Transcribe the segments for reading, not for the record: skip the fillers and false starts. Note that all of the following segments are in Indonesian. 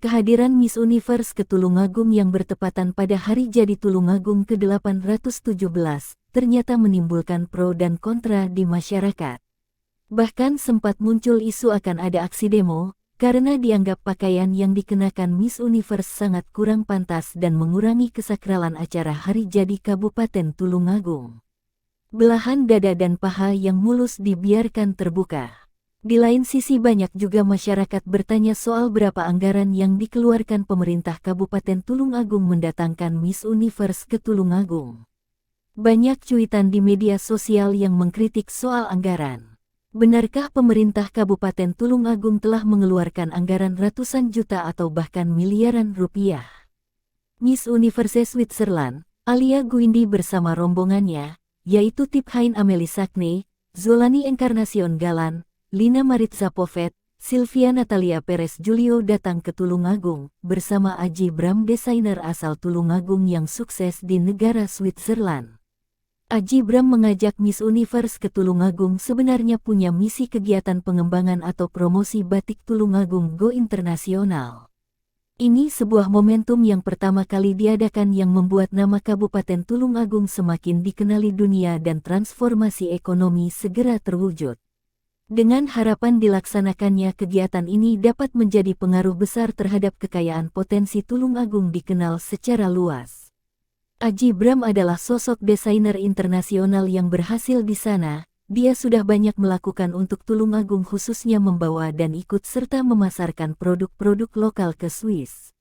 kehadiran Miss Universe ke Tulungagung yang bertepatan pada hari jadi Tulungagung ke-817 ternyata menimbulkan pro dan kontra di masyarakat. Bahkan sempat muncul isu akan ada aksi demo, karena dianggap pakaian yang dikenakan Miss Universe sangat kurang pantas dan mengurangi kesakralan acara hari jadi Kabupaten Tulungagung. Belahan dada dan paha yang mulus dibiarkan terbuka. Di lain sisi banyak juga masyarakat bertanya soal berapa anggaran yang dikeluarkan pemerintah Kabupaten Tulungagung mendatangkan Miss Universe ke Tulungagung. Banyak cuitan di media sosial yang mengkritik soal anggaran. Benarkah pemerintah Kabupaten Tulungagung telah mengeluarkan anggaran ratusan juta atau bahkan miliaran rupiah? Miss Universe Switzerland, Alia Guindi bersama rombongannya, yaitu Tiphain Amelie Sakne, Zolani Encarnacion Galan, Lina Maritza Povet, Sylvia Natalia Perez Julio datang ke Tulungagung bersama Aji Bram, desainer asal Tulungagung yang sukses di negara Switzerland. Aji Bram mengajak Miss Universe ke Tulungagung sebenarnya punya misi kegiatan pengembangan atau promosi batik Tulungagung Go Internasional. Ini sebuah momentum yang pertama kali diadakan yang membuat nama Kabupaten Tulungagung semakin dikenali dunia dan transformasi ekonomi segera terwujud. Dengan harapan dilaksanakannya kegiatan ini dapat menjadi pengaruh besar terhadap kekayaan potensi Tulungagung dikenal secara luas. Aji Bram adalah sosok desainer internasional yang berhasil di sana. Dia sudah banyak melakukan untuk Tulungagung khususnya membawa dan ikut serta memasarkan produk-produk lokal ke Swiss.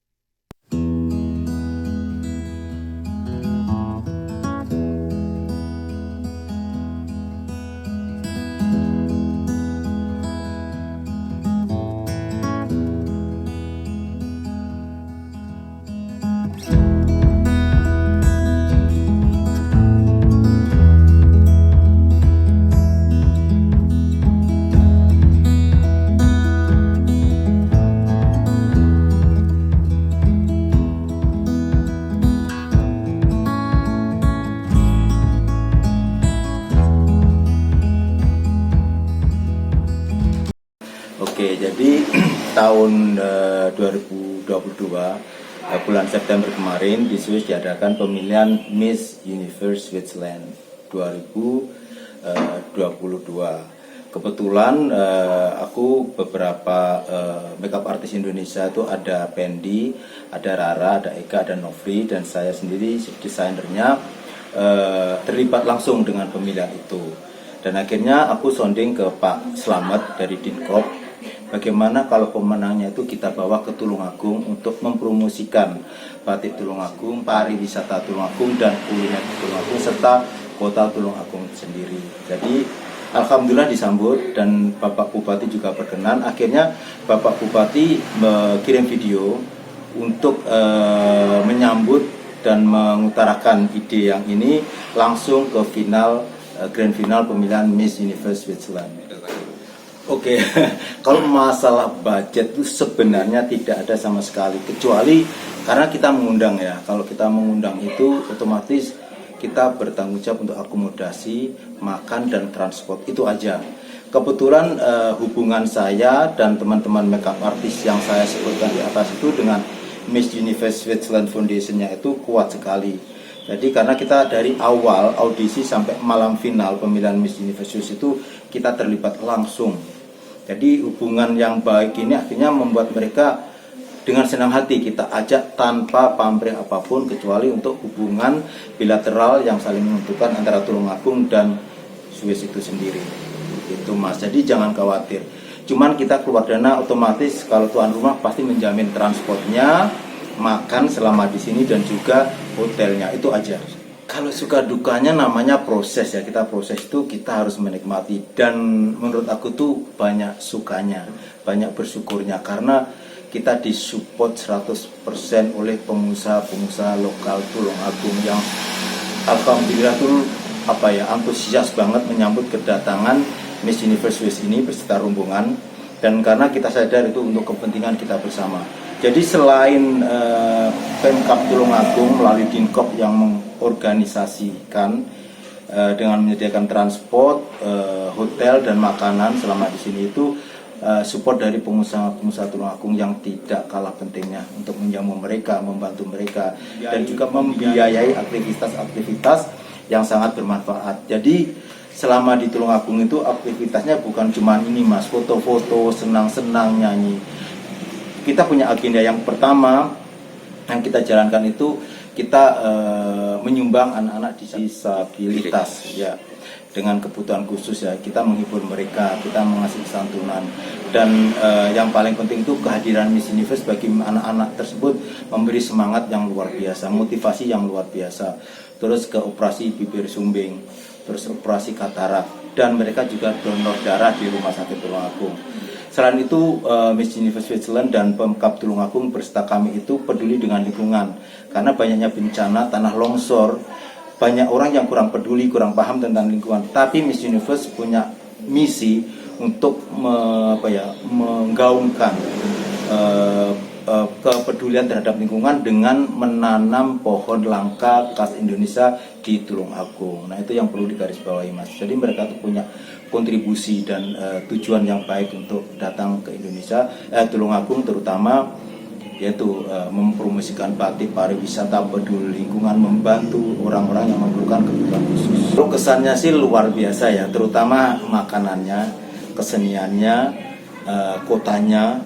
Oke, jadi tahun 2022 bulan September kemarin di Swiss diadakan pemilihan Miss Universe Switzerland 2022. Kebetulan aku beberapa makeup artis Indonesia itu ada Pendi, ada Rara, ada Eka, ada Novri, dan saya sendiri desainernya terlibat langsung dengan pemilihan itu. Dan akhirnya aku sounding ke Pak Slamet dari Dinkop, bagaimana kalau pemenangnya itu kita bawa ke Tulungagung untuk mempromosikan batik Tulungagung, pariwisata Tulungagung, dan kuliner Tulungagung, serta kota Tulungagung sendiri. Jadi alhamdulillah disambut dan Bapak Bupati juga berkenan. Akhirnya Bapak Bupati mengirim video untuk menyambut dan mengutarakan ide yang ini langsung ke grand final pemilihan Miss Universe Switzerland. Oke, kalau masalah budget itu sebenarnya tidak ada sama sekali, kecuali karena kita mengundang ya. Kalau kita mengundang itu otomatis kita bertanggung jawab untuk akomodasi, makan, dan transport, itu aja. Kebetulan hubungan saya dan teman-teman makeup artis yang saya sebutkan di atas itu dengan Miss Universe Switzerland Foundation-nya itu kuat sekali. Jadi karena kita dari awal audisi sampai malam final pemilihan Miss Universe itu kita terlibat langsung. Jadi hubungan yang baik ini akhirnya membuat mereka dengan senang hati kita ajak tanpa pamrih apapun, kecuali untuk hubungan bilateral yang saling menentukan antara Tulungagung dan Swiss itu sendiri. Itu Mas, jadi jangan khawatir. Cuman kita keluar dana otomatis, kalau tuan rumah pasti menjamin transportnya, makan selama di sini, dan juga hotelnya, itu aja. Kalau suka dukanya namanya proses ya, kita proses itu kita harus menikmati, dan menurut aku tuh banyak sukanya, banyak bersyukurnya, karena kita disupport 100% oleh pengusaha-pengusaha lokal Tulungagung yang alhamdulillah tuh antusias banget menyambut kedatangan Miss Universe Swiss ini beserta rombongan, dan karena kita sadar itu untuk kepentingan kita bersama. Jadi selain Pemkab Tulungagung melalui Dinkop yang mengorganisasikan dengan menyediakan transport, hotel, dan makanan selama di sini, itu support dari pengusaha-pengusaha Tulungagung yang tidak kalah pentingnya untuk menjamu mereka, membantu mereka, dan juga membiayai aktivitas-aktivitas yang sangat bermanfaat. Jadi selama di Tulungagung itu aktivitasnya bukan cuma ini Mas, foto-foto, senang-senang, nyanyi. Kita punya agenda yang pertama yang kita jalankan itu kita menyumbang anak-anak disabilitas ya, dengan kebutuhan khusus ya. Kita menghibur mereka, kita mengasih santunan, dan yang paling penting itu kehadiran Miss Universe bagi anak-anak tersebut memberi semangat yang luar biasa, motivasi yang luar biasa. Terus ke operasi bibir sumbing, terus operasi katarak, dan mereka juga donor darah di Rumah Sakit Tulungagung. Selain itu, Miss Universe Switzerland dan Pemkab Tulungagung berserta kami itu peduli dengan lingkungan, karena banyaknya bencana tanah longsor, banyak orang yang kurang peduli, kurang paham tentang lingkungan. Tapi Miss Universe punya misi untuk menggaungkan kepedulian terhadap lingkungan dengan menanam pohon langka khas Indonesia di Tulungagung. Nah, itu yang perlu digarisbawahi Mas. Jadi mereka tuh punya kontribusi dan tujuan yang baik untuk datang ke Indonesia, Tulungagung terutama, yaitu mempromosikan batik, pariwisata, peduli lingkungan, membantu orang-orang yang memerlukan kebutuhan khusus. Kesannya sih luar biasa ya, terutama makanannya, keseniannya, kotanya,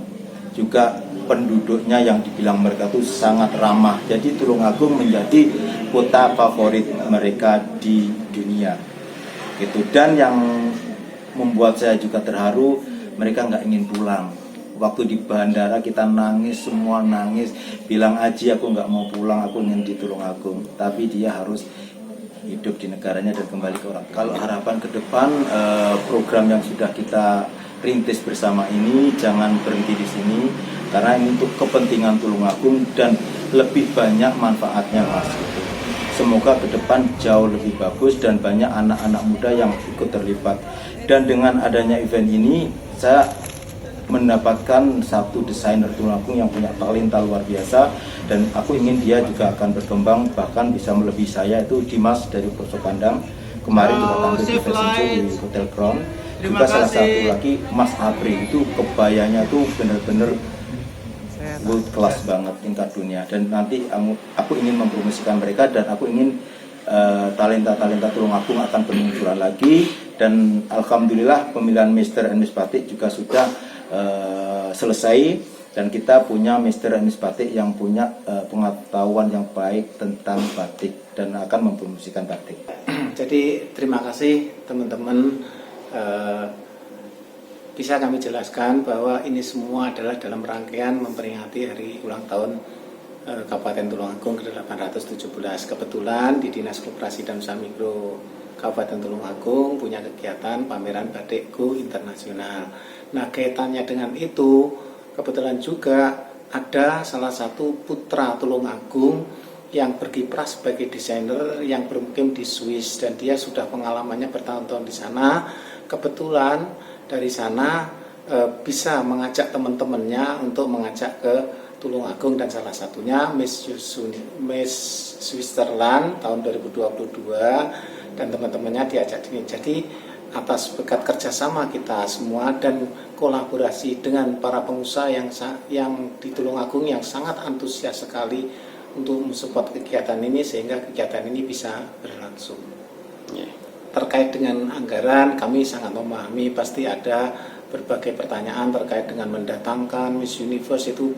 juga penduduknya yang dibilang mereka tuh sangat ramah. Jadi Tulungagung menjadi kota favorit mereka di dunia gitu. Dan yang membuat saya juga terharu, mereka nggak ingin pulang. Waktu di bandara kita nangis, semua nangis, bilang Aji aku nggak mau pulang, aku ingin di Tulungagung. Tapi dia harus hidup di negaranya dan kembali ke orang. Kalau harapan ke depan, program yang sudah kita rintis bersama ini jangan berhenti di sini, karena ini untuk kepentingan Tulungagung dan lebih banyak manfaatnya Mas. Semoga ke depan jauh lebih bagus dan banyak anak-anak muda yang ikut terlibat. Dan dengan adanya event ini, saya mendapatkan satu desainer Tulungagung yang punya talenta luar biasa, dan aku ingin dia juga akan berkembang, bahkan bisa melebihi saya, itu Dimas dari Poso Pandang. Kemarin juga tampil di fashion show di Hotel Crown. Juga salah satu lagi Mas Apri, itu kebayanya tuh bener-bener world class banget, tingkat dunia. Dan nanti aku ingin mempromosikan mereka, dan aku ingin talenta-talenta Tulungagung akan bermunculan lagi. Dan alhamdulillah pemilihan Mister and Miss Batik juga sudah selesai, dan kita punya Mister and Miss Batik yang punya pengetahuan yang baik tentang batik dan akan mempromosikan batik. Jadi terima kasih teman-teman, bisa kami jelaskan bahwa ini semua adalah dalam rangkaian memperingati hari ulang tahun Kabupaten Tulungagung ke-817. Kebetulan di Dinas Koperasi dan Usaha Mikro Kabupaten Tulungagung punya kegiatan pameran batik Go Internasional. Nah, kaitannya dengan itu, kebetulan juga ada salah satu putra Tulungagung yang berkiprah sebagai desainer yang bermukim di Swiss, dan dia sudah pengalamannya bertahun-tahun di sana. Kebetulan dari sana bisa mengajak teman-temannya untuk mengajak ke Tulungagung, dan salah satunya Miss Switzerland tahun 2022, dan teman-temannya diajak ini. Jadi atas berkat kerjasama kita semua dan kolaborasi dengan para pengusaha yang di Tulungagung yang sangat antusias sekali untuk mensupport kegiatan ini, sehingga kegiatan ini bisa berlangsung. Terkait dengan anggaran, kami sangat memahami pasti ada berbagai pertanyaan terkait dengan mendatangkan Miss Universe, itu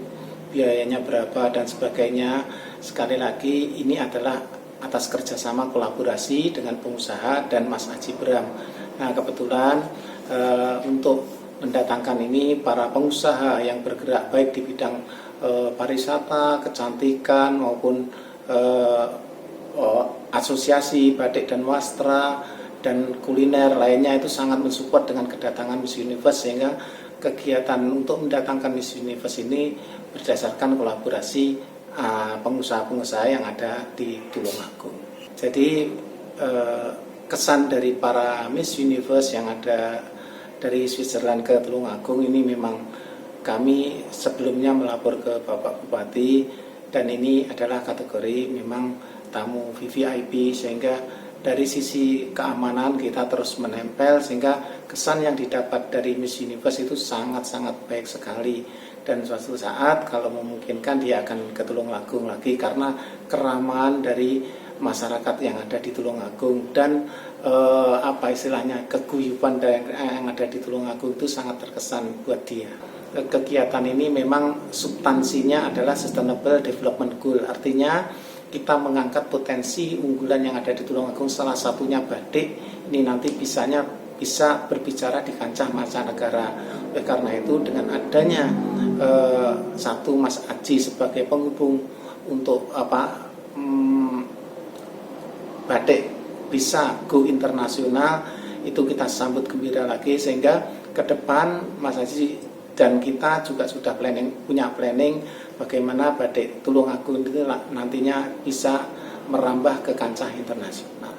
biayanya berapa dan sebagainya. Sekali lagi, ini adalah atas kerjasama kolaborasi dengan pengusaha dan Mas Aji Bram. Nah, kebetulan untuk mendatangkan ini para pengusaha yang bergerak baik di bidang pariwisata, kecantikan maupun asosiasi batik dan wastra dan kuliner lainnya itu sangat mensupport dengan kedatangan Miss Universe, sehingga kegiatan untuk mendatangkan Miss Universe ini berdasarkan kolaborasi pengusaha-pengusaha yang ada di Tulungagung. Jadi kesan dari para Miss Universe yang ada dari Switzerland ke Tulungagung ini memang kami sebelumnya melapor ke Bapak Bupati, dan ini adalah kategori memang tamu VVIP, sehingga dari sisi keamanan kita terus menempel sehingga kesan yang didapat dari Miss Universe itu sangat-sangat baik sekali. Dan suatu saat kalau memungkinkan dia akan ke Tulungagung lagi karena keramahan dari masyarakat yang ada di Tulungagung dan keguyuban yang ada di Tulungagung itu sangat terkesan buat dia. Kegiatan ini memang substansinya adalah Sustainable Development Goal, artinya kita mengangkat potensi unggulan yang ada di Tulungagung, salah satunya batik. Ini nanti bisa berbicara di kancah mancanegara. Oleh karena itu dengan adanya satu Mas Aji sebagai penghubung untuk batik bisa go internasional, itu kita sambut gembira lagi, sehingga ke depan Mas Aji dan kita juga sudah punya planning bagaimana batik Tulungagung itu nantinya bisa merambah ke kancah internasional.